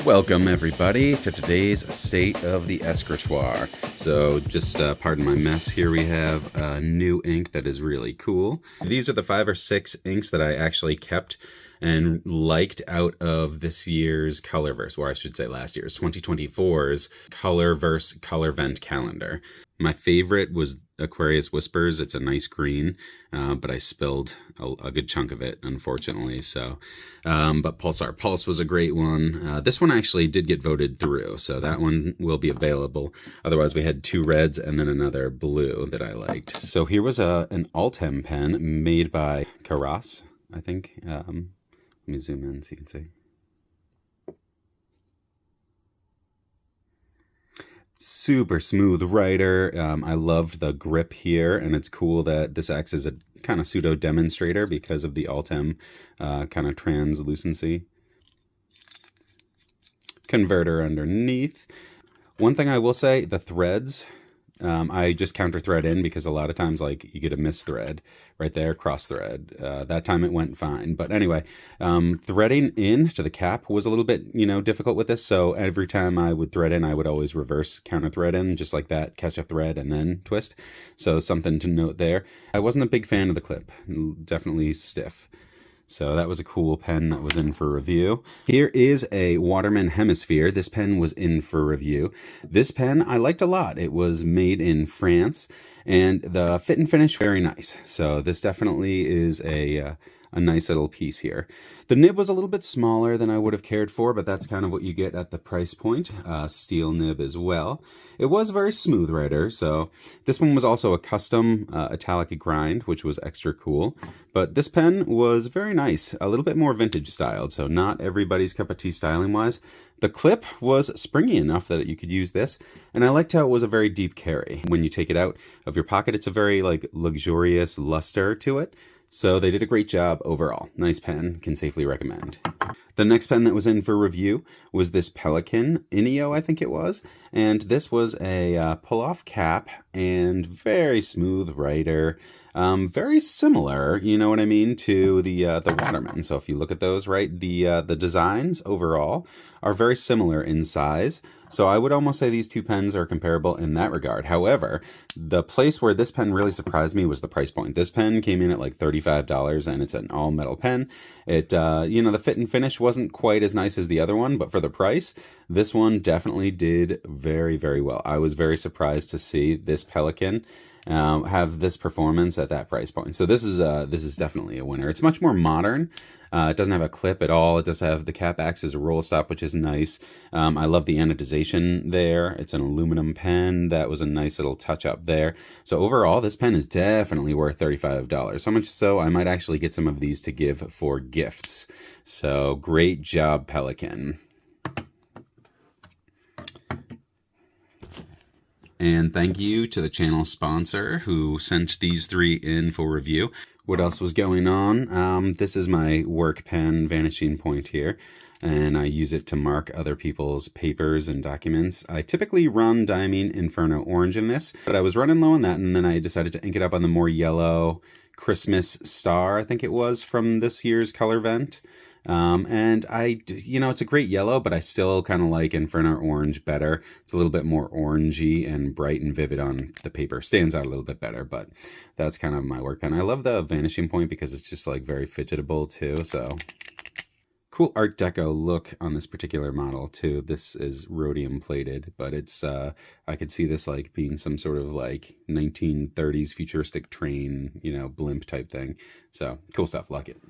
Welcome everybody to today's State of the Escritoire. So just pardon my mess, here we have a new ink that is really cool. These are the 5 or 6 inks that I actually kept and liked out of this year's Colorverse, or I should say last year's, 2024's Colorverse Color Vent calendar. My favorite was Aquarius Whispers. It's a nice green, but I spilled a good chunk of it, unfortunately. So, but Pulsar Pulse was a great one. This one actually did get voted through, so that one will be available. Otherwise, we had 2 reds and then another blue that I liked. So here was an Altm pen made by Kas, I think. Let me zoom in so you can see. Super smooth writer. I loved the grip here, and it's cool that this acts as a kind of pseudo demonstrator because of the Altm kind of translucency. Converter underneath. One thing I will say, the threads, I just counter thread in because a lot of times like you get a miss thread right there, cross thread. That time it went fine. But anyway, threading in to the cap was a little bit, difficult with this. So every time I would thread in, I would always reverse counter thread in just like that, catch a thread and then twist. So something to note there. I wasn't a big fan of the clip, definitely stiff. So that was a cool pen that was in for review. Here is a Waterman Hemisphere. This pen was in for review. This pen I liked a lot. It was made in France, and the fit and finish very nice. So this definitely is a nice little piece here. The nib was a little bit smaller than I would have cared for, but that's kind of what you get at the price point. Steel nib as well. It was a very smooth writer, so this one was also a custom italic grind, which was extra cool. But this pen was very nice, a little bit more vintage styled, so not everybody's cup of tea styling wise. The clip was springy enough that you could use this, and I liked how it was a very deep carry. When you take it out of your pocket, it's a very luxurious luster to it. So they did a great job overall. Nice pen, can safely recommend. The next pen that was in for review was this Pelican Ino, I think it was. And this was a pull-off cap and very smooth writer. Very similar, you know what I mean, to the Waterman. So if you look at those, right, the designs overall are very similar in size. So I would almost say these two pens are comparable in that regard. However, the place where this pen really surprised me was the price point. This pen came in at like $35, and it's an all metal pen. It, the fit and finish wasn't quite as nice as the other one, but for the price, this one definitely did very, very well. I was very surprised to see this Pelican have this performance at that price point. So this is definitely a winner. It's much more modern. It doesn't have a clip at all. It does have the cap acts as a roll stop, which is nice. I love the anodization there. It's an aluminum pen. That was a nice little touch up there. So overall, this pen is definitely worth $35. So much so, I might actually get some of these to give for gifts. So great job, Pelican. And thank you to the channel sponsor who sent these 3 in for review. What else was going on? This is my work pen Vanishing point here, and I use it to mark other people's papers and documents. I typically run Diamine Inferno Orange in this, but I was running low on that, and then I decided to ink it up on the more yellow Christmas Star, I think it was, from this year's Color Vent. And it's a great yellow, but I still kind of like Inferno Orange better. It's a little bit more orangey and bright and vivid on the paper. Stands out a little bit better, but that's kind of my work pen. I love the Vanishing point because it's just like very fidgetable too. So cool Art Deco look on this particular model too. This is rhodium plated, but it's, I could see this like being some sort of like 1930s futuristic train, blimp type thing. So cool stuff. Like it.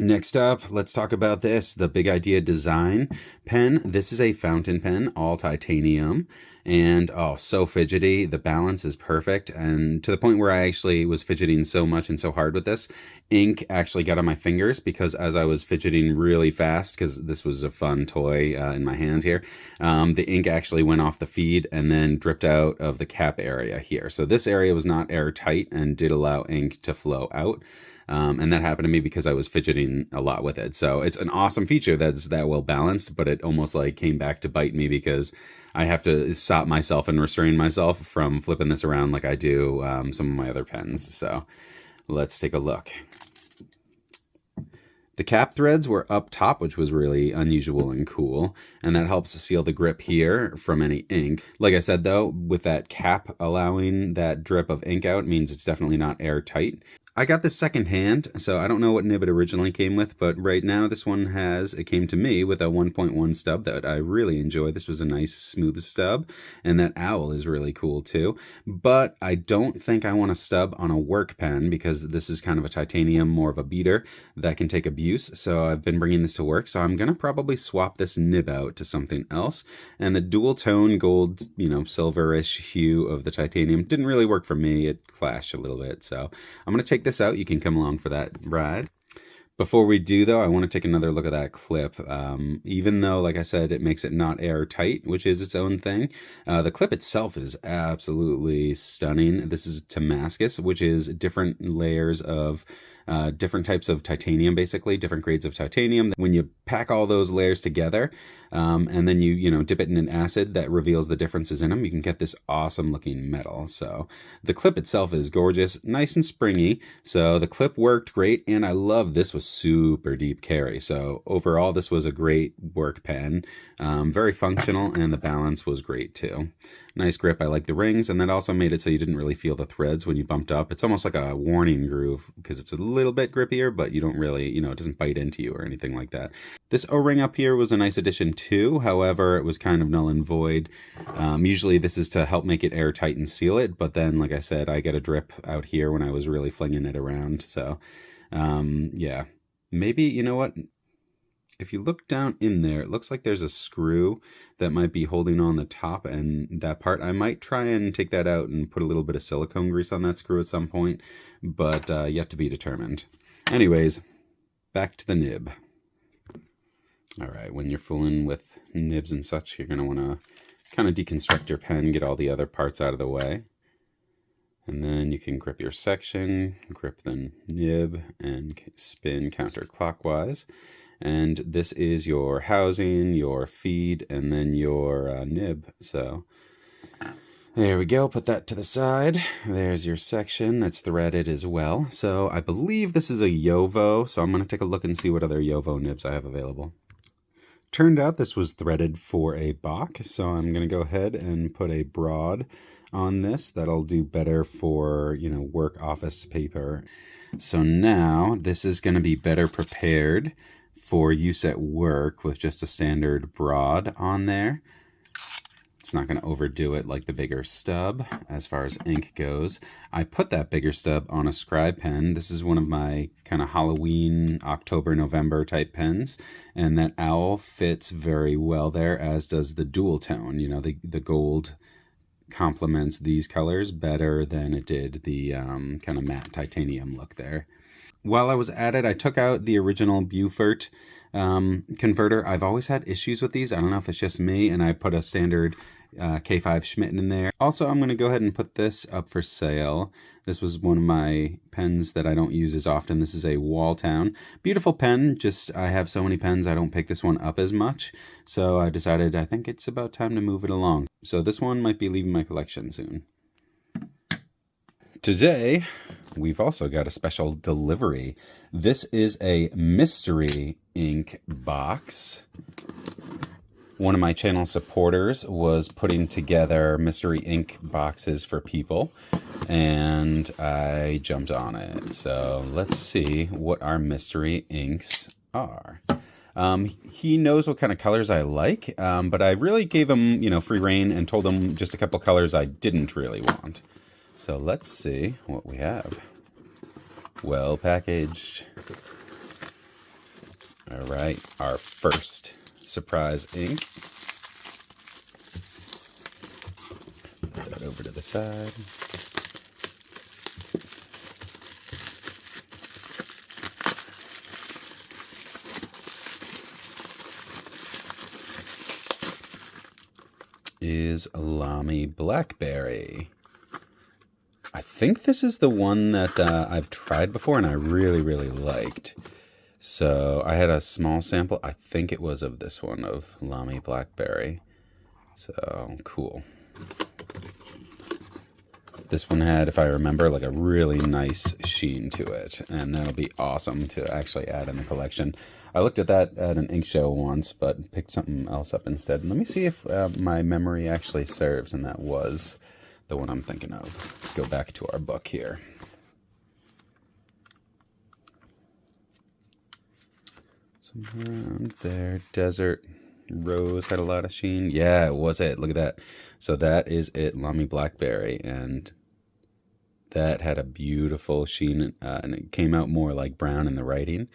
Next up, let's talk about this, the Big Idea Design pen. This is a fountain pen, all titanium, and oh, so fidgety. The balance is perfect, and to the point where I actually was fidgeting so much and so hard with this, ink actually got on my fingers because as I was fidgeting really fast, because this was a fun toy in my hand here, the ink actually went off the feed and then dripped out of the cap area here. So this area was not airtight and did allow ink to flow out. And that happened to me because I was fidgeting a lot with it. So it's an awesome feature that's that well balanced, but it almost like came back to bite me because I have to stop myself and restrain myself from flipping this around like I do some of my other pens. So let's take a look. The cap threads were up top, which was really unusual and cool, and that helps seal the grip here from any ink. Like I said though, with that cap allowing that drip of ink out means it's definitely not airtight. I got this secondhand, so I don't know what nib it originally came with, but right now this one it came to me with a 1.1 stub that I really enjoy. This was a nice smooth stub, and that owl is really cool too. But I don't think I want a stub on a work pen because this is kind of a titanium, more of a beater that can take abuse. So I've been bringing this to work, so I'm gonna probably swap this nib out to something else. And the dual tone gold, silverish hue of the titanium didn't really work for me. It clashed a little bit, so I'm gonna take this out. You can come along for that ride. Before we do though, I want to take another look at that clip. Even though, like I said, it makes it not airtight, which is its own thing, the clip itself is absolutely stunning. This is Damascus, which is different layers of different types of titanium, basically different grades of titanium. When you pack all those layers together, and then you dip it in an acid that reveals the differences in them, you can get this awesome looking metal. So the clip itself is gorgeous, nice and springy. So the clip worked great, and I love this was super deep carry. So overall, this was a great work pen, very functional, and the balance was great too. Nice grip. I like the rings, and that also made it so you didn't really feel the threads when you bumped up. It's almost like a warning groove because it's a little bit grippier, but you don't really, it doesn't bite into you or anything like that. This O-ring up here was a nice addition too. However, it was kind of null and void. Usually this is to help make it airtight and seal it, but then, like I said, I get a drip out here when I was really flinging it around. So, yeah, maybe, you know what? If you look down in there, it looks like there's a screw that might be holding on the top and that part. I might try and take that out and put a little bit of silicone grease on that screw at some point, but yet to be determined. Anyways, back to the nib. All right, when you're fooling with nibs and such, you're going to want to kind of deconstruct your pen, get all the other parts out of the way. And then you can grip your section, grip the nib, and spin counterclockwise. And this is your housing, your feed, and then your nib. So there we go. Put that to the side. There's your section that's threaded as well. So I believe this is a Yovo. So I'm going to take a look and see what other Yovo nibs I have available. Turned out this was threaded for a Bach. So I'm going to go ahead and put a broad on this. That'll do better for, work office paper. So now this is going to be better prepared for use at work with just a standard broad on there. It's not going to overdo it like the bigger stub as far as ink goes. I put that bigger stub on a Scribe pen. This is one of my kind of Halloween, October, November type pens, and that owl fits very well there, as does the dual tone. The gold complements these colors better than it did the kind of matte titanium look there. While I was at it, I took out the original Beaufort converter. I've always had issues with these. I don't know if it's just me, and I put a standard K5 Schmidt in there. Also, I'm going to go ahead and put this up for sale. This was one of my pens that I don't use as often. This is a Walltown. Beautiful pen, just I have so many pens I don't pick this one up as much. So I decided I think it's about time to move it along. So this one might be leaving my collection soon. Today, we've also got a special delivery. This is a mystery ink box. One of my channel supporters was putting together mystery ink boxes for people, and I jumped on it. So let's see what our mystery inks are. He knows what kind of colors I like, but I really gave him, free rein and told him just a couple colors I didn't really want. So let's see what we have. Well packaged. All right, our first surprise ink. Put that over to the side. Is Lamy Blackberry. I think this is the one that I've tried before and I really, really liked. So I had a small sample. I think it was of this one, of Lamy Blackberry. So cool. This one had, if I remember, like a really nice sheen to it, and that'll be awesome to actually add in the collection. I looked at that at an ink show once, but picked something else up instead. Let me see if my memory actually serves, and that was the one I'm thinking of. Let's go back to our book here. Somewhere around there, Desert Rose had a lot of sheen. Yeah, it was it. Look at that. So that is it, Lamy Blackberry, and that had a beautiful sheen, and it came out more like brown in the writing.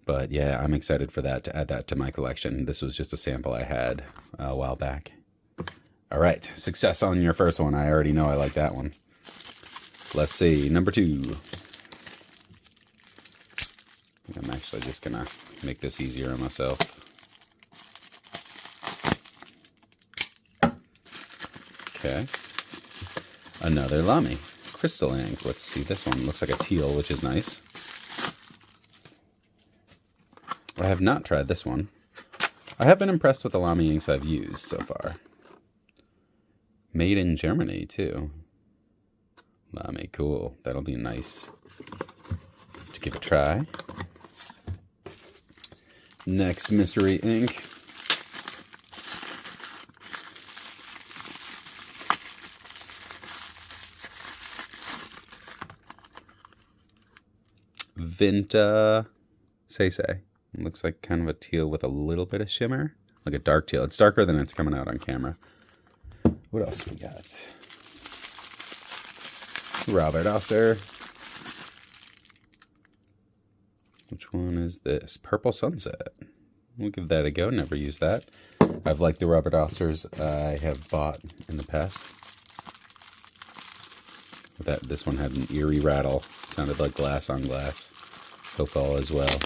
But yeah, I'm excited for that, to add that to my collection. This was just a sample I had a while back. All right, success on your first one. I already know I like that one. Let's see, number 2. I think I'm actually just gonna make this easier on myself. Okay, another Lamy crystal ink. Let's see, this one looks like a teal, which is nice. I have not tried this one. I have been impressed with the Lamy inks I've used so far. Made in Germany too. Lamy, cool. That'll be nice to give a try. Next mystery ink. Vinta Say. Looks like kind of a teal with a little bit of shimmer. Like a dark teal. It's darker than it's coming out on camera. What else we got? Robert Oster. Which one is this? Purple Sunset. We'll give that a go. Never used that. I've liked the Robert Osters I have bought in the past. This one had an eerie rattle. Sounded like glass on glass. Hope all is well.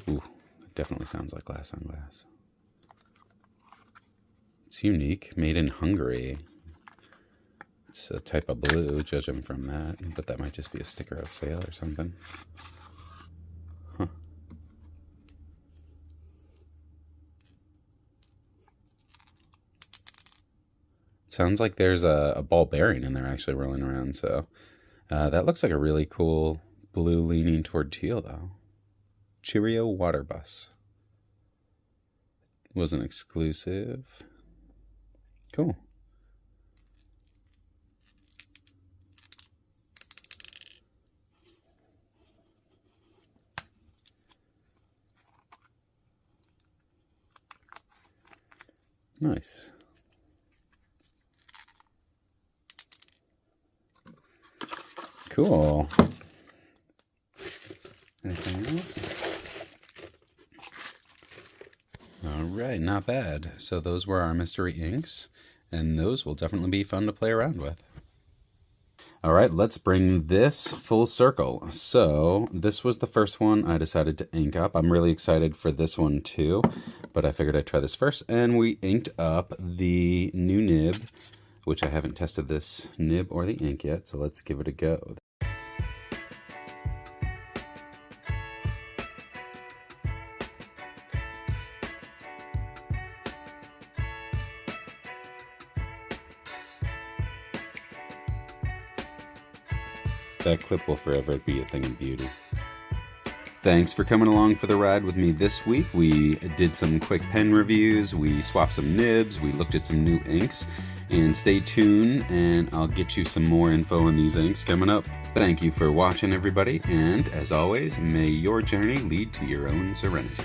Ooh, it definitely sounds like glass on glass. It's unique. Made in Hungary. It's a type of blue, judging from that. But that might just be a sticker of sale or something. Huh. Sounds like there's a ball bearing in there actually rolling around. So that looks like a really cool blue leaning toward teal, though. Cheerio Water Bus. Wasn't exclusive. Cool. Nice. Cool. Anything else? All right, not bad. So those were our mystery inks, and those will definitely be fun to play around with. All right, let's bring this full circle. So this was the first one I decided to ink up. I'm really excited for this one too, but I figured I'd try this first. And we inked up the new nib, which I haven't tested this nib or the ink yet, so let's give it a go. That clip will forever be a thing of beauty. Thanks for coming along for the ride with me this week. We did some quick pen reviews, we swapped some nibs, we looked at some new inks, and stay tuned and I'll get you some more info on these inks coming up. Thank you for watching, everybody, and as always, may your journey lead to your own serenity.